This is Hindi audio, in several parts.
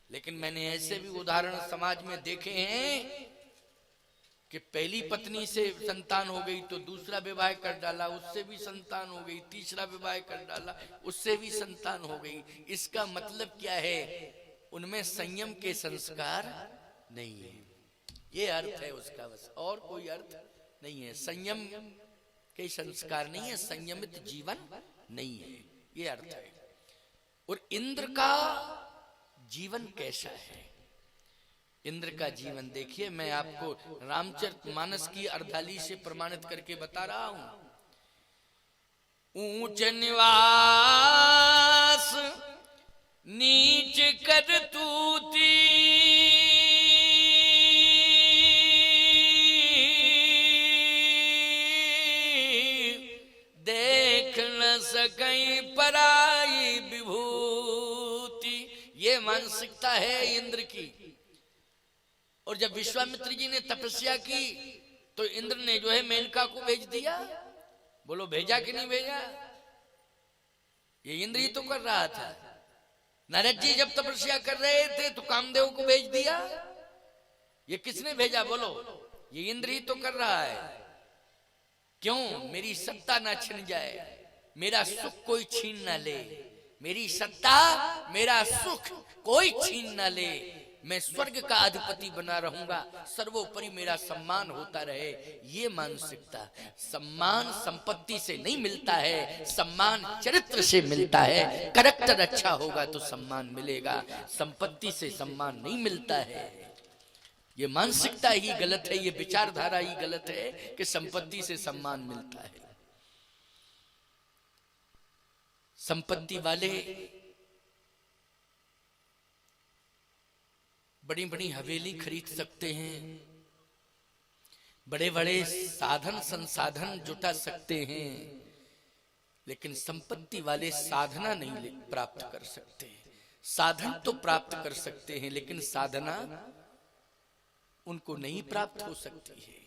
लेकिन मैंने ऐसे भी उदाहरण समाज में देखे हैं कि पहली पत्नी से संतान हो गई तो दूसरा विवाह कर डाला, उससे भी संतान हो गई, तीसरा विवाह कर डाला, उससे भी संतान हो गई। इसका मतलब क्या है? उनमें संयम के संस्कार नहीं है, ये अर्थ है उसका, बस और कोई अर्थ नहीं है। संयम के संस्कार नहीं है, संयमित जीवन नहीं है, ये अर्थ है। और इंद्र का जीवन कैसा है? इंद्र का जीवन देखिए, मैं आपको रामचरितमानस की अर्धाली से प्रमाणित करके बता रहा हूं। ऊंच निवास नीच करतूती, देख न सकई पराई विभूति। ये मानसिकता है इंद्र की। और जब विश्वामित्र जी ने तपस्या की तो इंद्र ने जो है मेनका को भेज दिया। बोलो भेजा कि नहीं भेजा? ये इंद्र ही तो कर रहा था। नारद जी जब तपस्या कर रहे थे तो कामदेव को भेज दिया। ये किसने भेजा? बोलो, ये इंद्र ही तो कर रहा है। क्यों? मेरी सत्ता ना छिन जाए, मेरा सुख कोई छीन ना ले, मेरी सत्ता मेरा सुख कोई छीन ना ले, मैं स्वर्ग का अधिपति बना रहूंगा, सर्वोपरि मेरा सम्मान होता रहे। ये मानसिकता। सम्मान संपत्ति से नहीं मिलता है, सम्मान चरित्र से मिलता है। कैरेक्टर अच्छा होगा तो सम्मान मिलेगा, संपत्ति से सम्मान नहीं मिलता है। ये मानसिकता ही गलत है, ये विचारधारा ही गलत है कि संपत्ति से सम्मान मिलता है। संपत्ति वाले बड़ी बड़ी हवेली खरीद सकते हैं, बड़े बड़े साधन संसाधन जुटा सकते हैं, लेकिन संपत्ति वाले साधना नहीं प्राप्त कर सकते। साधन तो प्राप्त कर सकते हैं, लेकिन साधना उनको नहीं प्राप्त हो सकती है।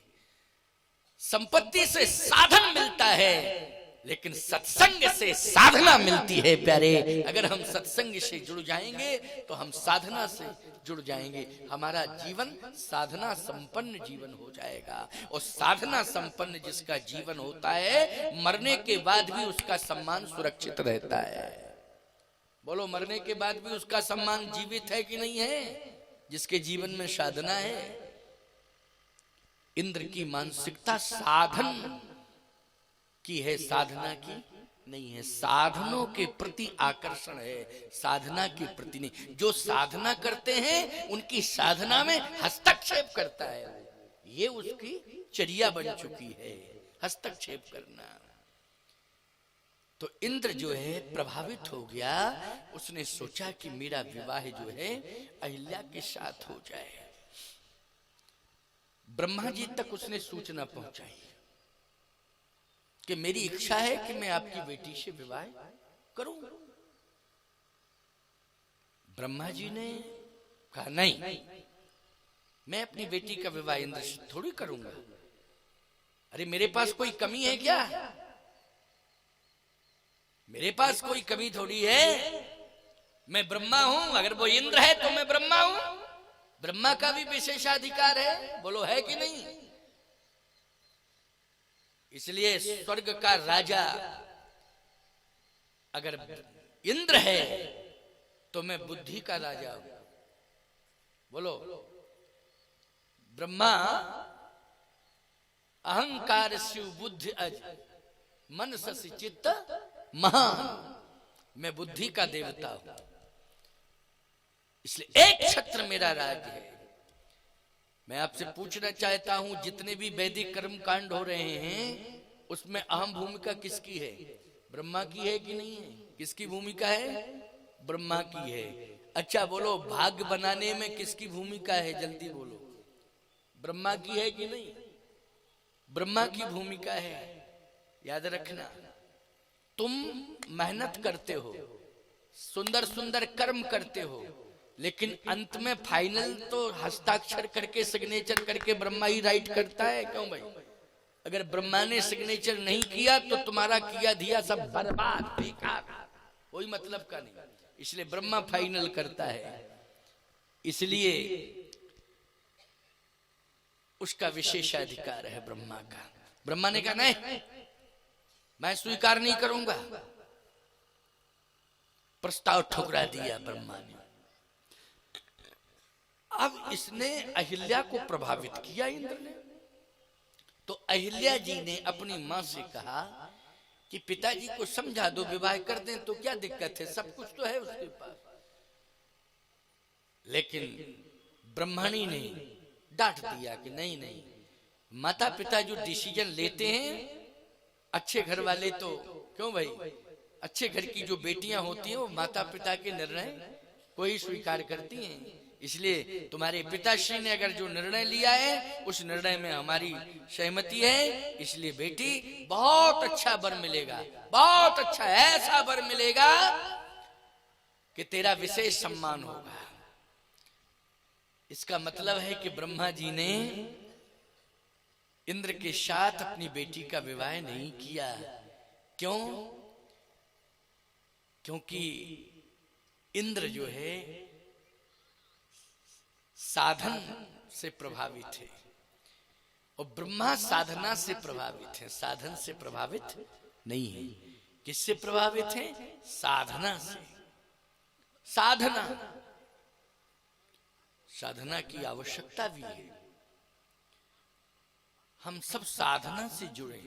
संपत्ति से साधन मिलता है, लेकिन सत्संग से साधना मिलती है प्यारे। अगर हम सत्संग से जुड़ जाएंगे तो हम साधना से जुड़ जाएंगे, हमारा जीवन साधना संपन्न जीवन हो जाएगा। और साधना संपन्न जिसका जीवन होता है, मरने के बाद भी उसका सम्मान सुरक्षित रहता है। बोलो, मरने के बाद भी उसका सम्मान जीवित है कि नहीं है? जिसके जीवन में साधना है। इंद्र की मानसिकता साधन की है, साधना की नहीं है। साधनों के प्रति आकर्षण है, साधना के प्रति नहीं। जो साधना करते हैं उनकी साधना में हस्तक्षेप करता है, ये उसकी चर्या बन चुकी है, हस्तक्षेप करना। तो इंद्र जो है प्रभावित हो गया। उसने सोचा कि मेरा विवाह जो है अहिल्या के साथ हो जाए। ब्रह्मा जी तक उसने सूचना पहुंचाई कि मेरी इच्छा है कि मैं आपकी बेटी से विवाह करूं। ब्रह्मा जी ने कहा नहीं, मैं अपनी बेटी का विवाह इंद्र से थोड़ी करूंगा। अरे मेरे पास कोई कमी है क्या? मेरे पास कोई कमी थोड़ी है। मैं ब्रह्मा हूं, अगर वो इंद्र है तो मैं ब्रह्मा हूं। ब्रह्मा का भी विशेषाधिकार है, बोलो है कि नहीं? इसलिए स्वर्ग का राजा अगर इंद्र है तो मैं बुद्धि का राजा हूं। बोलो, ब्रह्मा अहंकार शिव बुद्धि अज मन ससि चित्त महान, मैं बुद्धि का देवता हूं। इसलिए एक छत्र मेरा राज्य है। मैं आपसे पूछना चाहता हूं, जितने भी वैदिक कर्म कांड हो रहे हैं उसमें अहम भूमिका किसकी है? ब्रह्मा की है कि नहीं है? किसकी भूमिका है? ब्रह्मा की है। अच्छा बोलो, भाग्य बनाने में किसकी भूमिका है? जल्दी बोलो, ब्रह्मा की है कि नहीं? ब्रह्मा की भूमिका है। याद रखना, तुम मेहनत करते हो, सुंदर सुंदर कर्म करते हो, लेकिन अंत में फाइनल तो हस्ताक्षर करके सिग्नेचर करके ब्रह्मा ही राइट करता है। क्यों भाई? अगर ब्रह्मा ने सिग्नेचर नहीं किया तो तुम्हारा किया दिया सब बर्बाद, बेकार, कोई मतलब का नहीं। इसलिए ब्रह्मा फाइनल करता है। इसलिए उसका विशेषाधिकार है ब्रह्मा का। ब्रह्मा ने कहा नहीं, मैं स्वीकार नहीं करूंगा। प्रस्ताव ठुकरा दिया ब्रह्मा ने। अब इसने अहिल्या को प्रभावित किया इंद्र ने। तो अहिल्या जी ने अपनी मां से कहा कि पिताजी को समझा दो, विवाह कर दें तो क्या दिक्कत है, सब कुछ तो है उसके पास। लेकिन ब्रह्मणी ने डांट दिया कि नहीं नहीं, माता पिता जो डिसीजन लेते हैं, अच्छे घर वाले तो क्यों भाई, अच्छे घर की जो बेटियां होती हैं वो माता पिता के निर्णय को ही स्वीकार करती हैं। इसलिए तुम्हारे पिताश्री ने अगर जो निर्णय लिया है उस निर्णय में हमारी सहमति है। इसलिए बेटी बहुत अच्छा वर मिलेगा, बहुत अच्छा ऐसा वर मिलेगा कि तेरा विशेष सम्मान होगा। इसका मतलब है कि ब्रह्मा जी ने इंद्र के साथ अपनी बेटी का विवाह नहीं किया। क्यों? क्योंकि इंद्र जो है साधन से प्रभावित है और ब्रह्मा साधना से प्रभावित है, साधन से प्रभावित नहीं है। किससे प्रभावित है? साधना से। साधना, साधना की आवश्यकता भी है। हम सब साधना से जुड़े।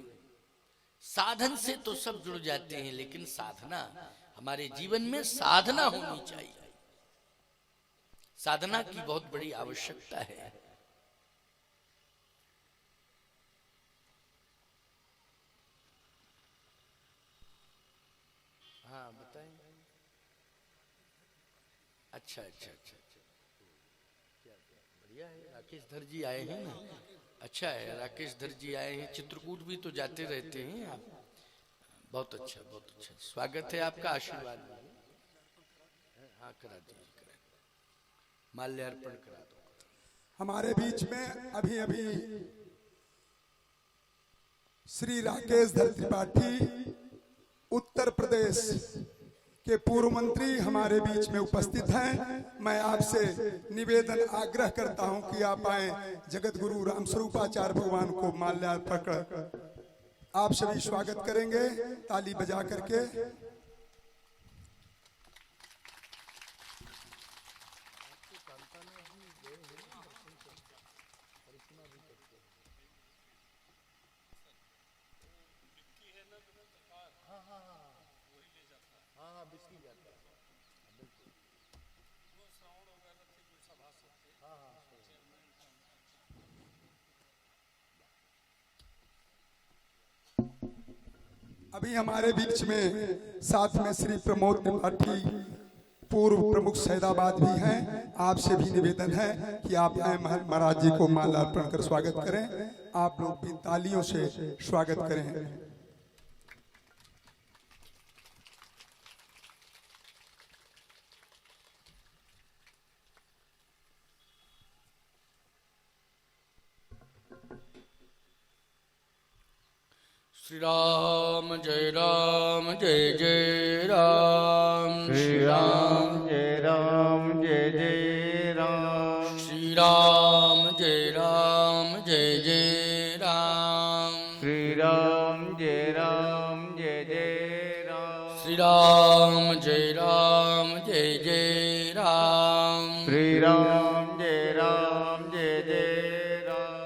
साधन से तो सब जुड़ जाते हैं, लेकिन साधना, हमारे जीवन में साधना होनी चाहिए। साधना की बहुत बड़ी आवश्यकता है। हाँ बताएं। अच्छा अच्छा अच्छा अच्छा, क्या बढ़िया है। राकेश धर जी आए हैं ना, अच्छा है, राकेश धर जी आए हैं। चित्रकूट भी तो जाते रहते हैं आप, बहुत अच्छा बहुत अच्छा। स्वागत है आपका, आशीर्वाद। हाँ करा दीजिए, करा माल्यार्पण करा दो। हमारे बीच में अभी अभी श्री राकेश धर त्रिपाठी उत्तर प्रदेश के पूर्व मंत्री हमारे बीच में उपस्थित हैं। मैं आपसे निवेदन आग्रह करता हूं कि आप आए, जगत गुरु रामस्वरूपाचार्य भगवान को माल्यार्पण कर आप सभी स्वागत करेंगे ताली बजा करके। अभी हमारे बीच में साथ में श्री प्रमोद त्रिपाठी पूर्व प्रमुख सैदाबाद भी हैं। आपसे भी निवेदन है कि आप महाराज जी को माल्यार्पण कर स्वागत करें। आप लोग भी तालियों से स्वागत करें। श्री राम जय राम जय जय राम। श्री राम जय राम जय जय राम। श्री राम जय राम जय जय राम। श्री राम जय राम जय जय राम। श्री राम जय राम जय जय राम। श्री राम जय राम जय जय राम।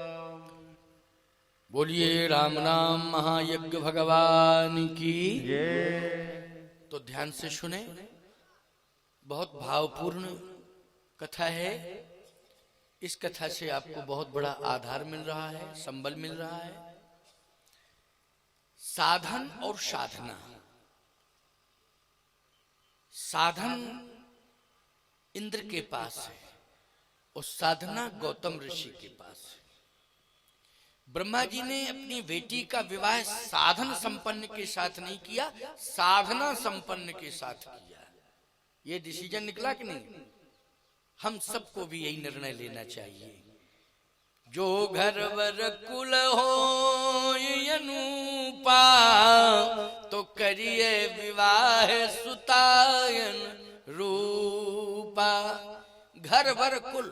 बोलिए राम राम महायज्ञ भगवान की जय। तो ध्यान से सुने, बहुत भावपूर्ण कथा है। इस कथा से आपको बहुत बड़ा आधार मिल रहा है, संबल मिल रहा है। साधन और साधना। साधन इंद्र के पास है और साधना गौतम ऋषि के पास है। ब्रह्मा जी ने अपनी बेटी का विवाह साधन संपन्न के साथ नहीं किया, साधना संपन्न के साथ किया। ये डिसीजन निकला कि नहीं? हम सबको भी यही निर्णय लेना चाहिए। जो घर वर कुल हो अनुपा, तो करिए विवाह सुतायन रूपा। घर वर कुल,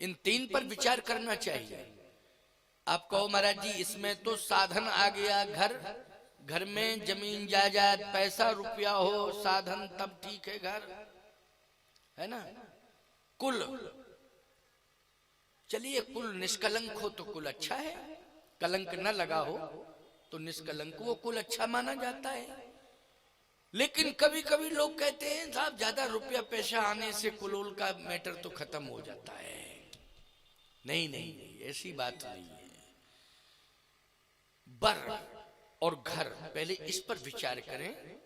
इन तीन पर विचार करना चाहिए। आप कहो महाराज जी इसमें तो साधन आ गया, घर में जमीन जायदाद पैसा रुपया हो साधन तब ठीक है, घर है ना। कुल, चलिए कुल निष्कलंक हो तो कुल अच्छा है, कलंक न लगा हो तो निष्कलंक वो कुल अच्छा माना जाता है। लेकिन कभी कभी लोग कहते हैं साहब ज्यादा रुपया पैसा आने से कुल का मैटर तो खत्म हो जाता है। नहीं नहीं नहीं, ऐसी बात नहीं है। बर और घर, पहले इस पर विचार करें।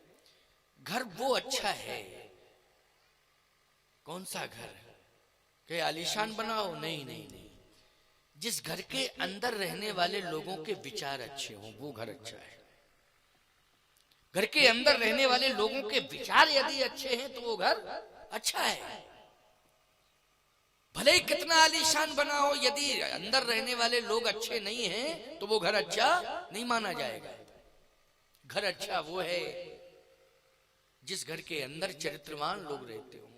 घर वो अच्छा है, कौन सा घर, कि आलीशान बनाओ, नहीं नहीं नहीं, जिस घर के अंदर रहने वाले लोगों के विचार अच्छे हों वो घर अच्छा है। घर के अंदर रहने वाले लोगों के विचार यदि अच्छे हैं तो वो घर अच्छा है। भले ही कितना आलीशान बना हो, यदि अंदर रहने वाले लोग अच्छे नहीं हैं तो वो घर अच्छा नहीं माना जाएगा। घर अच्छा वो है जिस घर के अंदर चरित्रवान लोग रहते हो,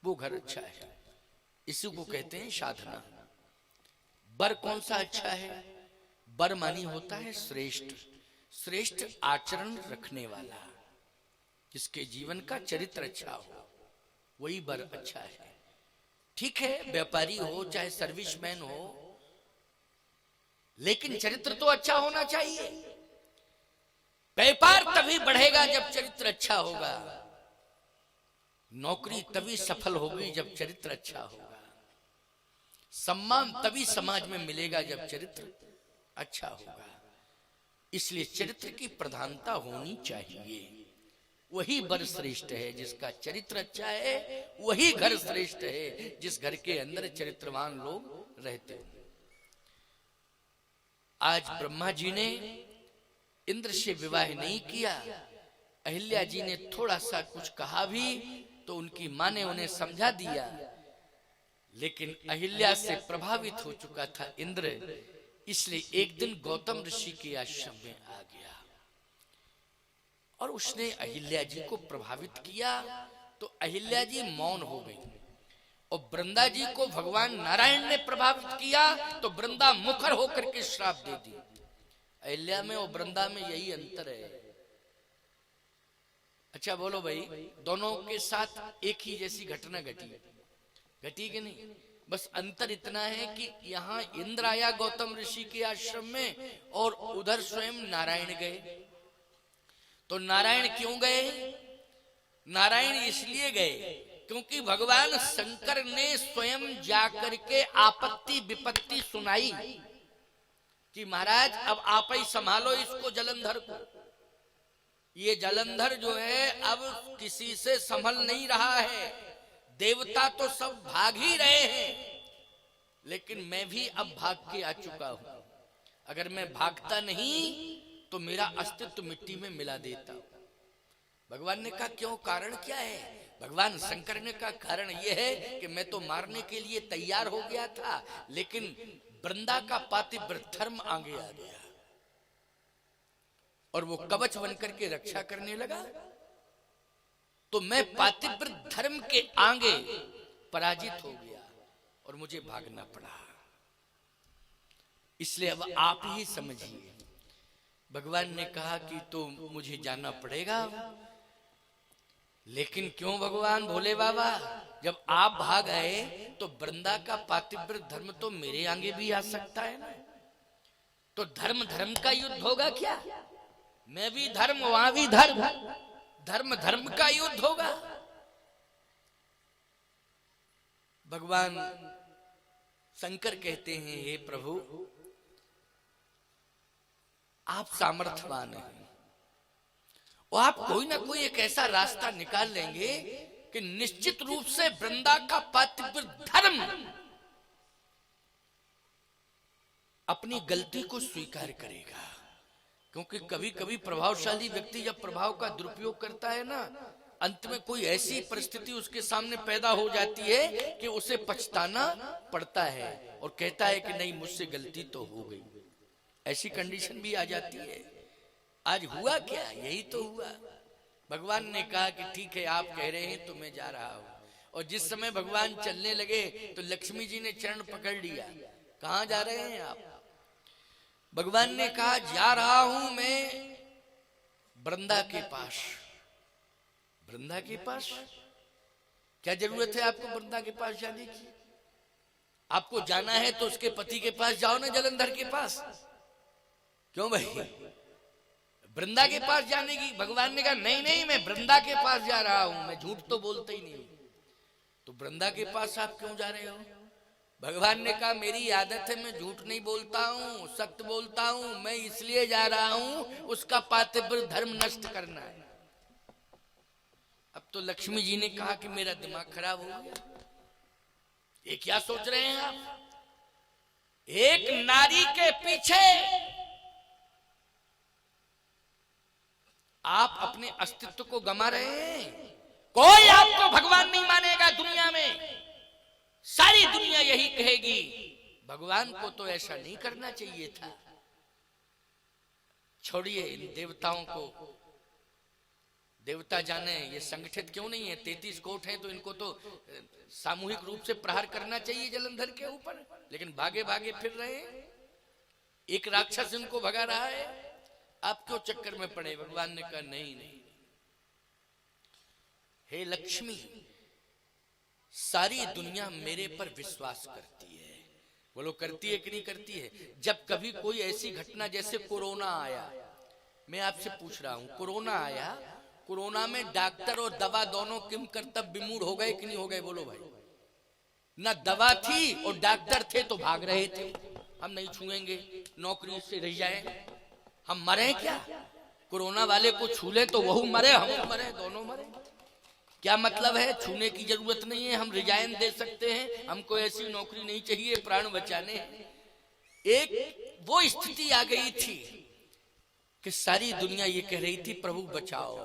वो घर अच्छा है। इसी को कहते हैं साधना। बर कौन सा अच्छा है? बर मानी होता है श्रेष्ठ, श्रेष्ठ आचरण रखने वाला, जिसके जीवन का चरित्र अच्छा हो, वही बर अच्छा है। ठीक है, व्यापारी हो चाहे सर्विसमैन हो, लेकिन चरित्र तो अच्छा होना चाहिए। व्यापार तभी बढ़ेगा जब चरित्र अच्छा होगा, नौकरी तभी सफल होगी जब चरित्र अच्छा होगा, सम्मान तभी समाज में मिलेगा जब चरित्र अच्छा होगा। इसलिए चरित्र की प्रधानता होनी चाहिए। वही बर श्रेष्ठ है जिसका चरित्र अच्छा है, वही घर श्रेष्ठ है जिस घर के अंदर चरित्रवान लोग रहते हैं। आज ब्रह्मा जी ने इंद्र से विवाह नहीं किया, अहिल्या जी ने थोड़ा सा कुछ कहा भी तो उनकी मां ने उन्हें समझा दिया, लेकिन अहिल्या से प्रभावित हो चुका था इंद्र, इसलिए एक दिन गौतम ऋषि के आश्रम में आ गया और उसने अहिल्या जी को प्रभावित किया। तो अहिल्या जी मौन हो गई और वृंदा जी को भगवान नारायण ने प्रभावित किया तो वृंदा मुखर होकर के श्राप दे दी। अहिल्या में और वृंदा में यही अंतर है। अच्छा बोलो भाई, दोनों के साथ एक ही जैसी घटना घटी कि नहीं? बस अंतर इतना है कि यहाँ इंद्र आया गौतम ऋषि के आश्रम में और उधर स्वयं नारायण गए। तो नारायण क्यों गए? नारायण इसलिए गए क्योंकि भगवान शंकर ने स्वयं जाकर के आपत्ति विपत्ति सुनाई कि महाराज अब आप ही संभालो इसको, जलंधर को। ये जलंधर जो है अब किसी से संभल नहीं रहा है। देवता तो सब भाग ही रहे हैं, लेकिन मैं भी अब भाग के आ चुका हूं। अगर मैं भागता नहीं तो मेरा अस्तित्व मिट्टी में मिला देता। भगवान ने कहा क्यों, कारण क्या है? भगवान शंकर ने कहा कारण यह है कि मैं तो मारने के लिए तैयार हो गया था, लेकिन वृंदा का पातिव्रत धर्म आगे आ गया और वो कवच बनकर के रक्षा करने लगा, तो मैं पातिव्रत धर्म के आगे पराजित हो गया और मुझे भागना पड़ा। इसलिए अब आप ही समझिए। भगवान ने कहा कि तो मुझे जाना पड़ेगा, लेकिन क्यों भगवान भोले बाबा, जब आप भाग आए तो वृंदा का पातिव्रत धर्म तो मेरे आगे भी आ सकता है ना। तो धर्म धर्म का युद्ध होगा क्या? मैं भी धर्म वहां भी धर्म, धर्म धर्म का युद्ध होगा। भगवान शंकर कहते हैं हे प्रभु, आप सामर्थ्यवान हैं और आप कोई ना कोई एक ऐसा रास्ता निकाल लेंगे कि निश्चित रूप से वृंदा का पातिव्रत धर्म अपनी गलती को स्वीकार करेगा। क्योंकि कभी कभी प्रभावशाली व्यक्ति जब प्रभाव का दुरुपयोग करता है ना, अंत में कोई ऐसी परिस्थिति उसके सामने पैदा हो जाती है कि उसे पछताना पड़ता है और कहता है कि नहीं मुझसे गलती तो हो गई। ऐसी कंडीशन भी आ जाती है। आज हुआ क्या? यही तो हुआ। भगवान ने कहा कि ठीक है आप कह रहे हैं तो मैं जा रहा हूं, और जिस समय भगवान चलने लगे तो लक्ष्मी जी ने चरण पकड़ लिया। कहां जा रहे हैं आप? भगवान ने कहा जा रहा हूं मैं वृंदा के पास। वृंदा के पास? क्या जरूरत है आपको वृंदा के पास जाने की? आपको जाना है तो उसके पति के पास जाओ ना, जलंधर के पास। क्यों भाई? वृंदा के पास जाने की? भगवान ने कहा नहीं नहीं, मैं वृंदा के पास जा रहा हूं, मैं झूठ तो बोलता ही नहीं। तो वृंदा के पास आप क्यों जा रहे हो? भगवान ने कहा मेरी आदत है, मैं झूठ नहीं बोलता हूं, सत्य बोलता हूं। मैं इसलिए जा रहा हूं, उसका पातिव्रत्य धर्म नष्ट करना है। अब तो लक्ष्मी जी ने कहा कि मेरा दिमाग खराब हो गया। ये क्या सोच रहे हैं आप? एक नारी के पीछे आप अपने अस्तित्व को गमा रहे हैं। कोई आपको भगवान नहीं मानेगा दुनिया में। सारी दुनिया यही कहेगी भगवान को तो ऐसा नहीं करना चाहिए था। छोड़िए इन देवताओं को, देवता जाने ये संगठित क्यों नहीं है। 33 कोट हैं तो इनको तो सामूहिक रूप से प्रहार करना चाहिए जलंधर के ऊपर, लेकिन भागे भागे फिर रहे हैं। एक राक्षस इनको भगा रहा है, आप क्यों चक्कर में पड़े? भगवान ने कहा नहीं नहीं, हे लक्ष्मी, सारी दुनिया मेरे पर विश्वास करती है। बोलो करती है कि नहीं करती है? जब कभी कोई ऐसी घटना जैसे कोरोना आया, मैं आपसे पूछ रहा हूं, कोरोना आया, कोरोना में डॉक्टर और दवा दोनों किम कर्तव्य विमूढ़ हो गए कि नहीं हो गए? बोलो भाई। ना दवा थी और डॉक्टर थे तो भाग रहे थे, हम नहीं छुएंगे, नौकरी से रह जाए। हम मरे क्या? कोरोना वाले को छू ले तो वह मरे, हम मरे, दोनों मरे। क्या मतलब है? छूने की जरूरत नहीं है, हम रिजाइन दे सकते हैं, हमको ऐसी नौकरी नहीं चाहिए, प्राण बचाने। एक वो स्थिति आ गई थी कि सारी दुनिया ये कह रही थी प्रभु बचाओ,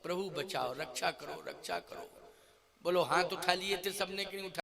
प्रभु बचाओ, रक्षा करो, रक्षा करो। बोलो हाथ उठा लिए थे सबने कि नहीं उठा?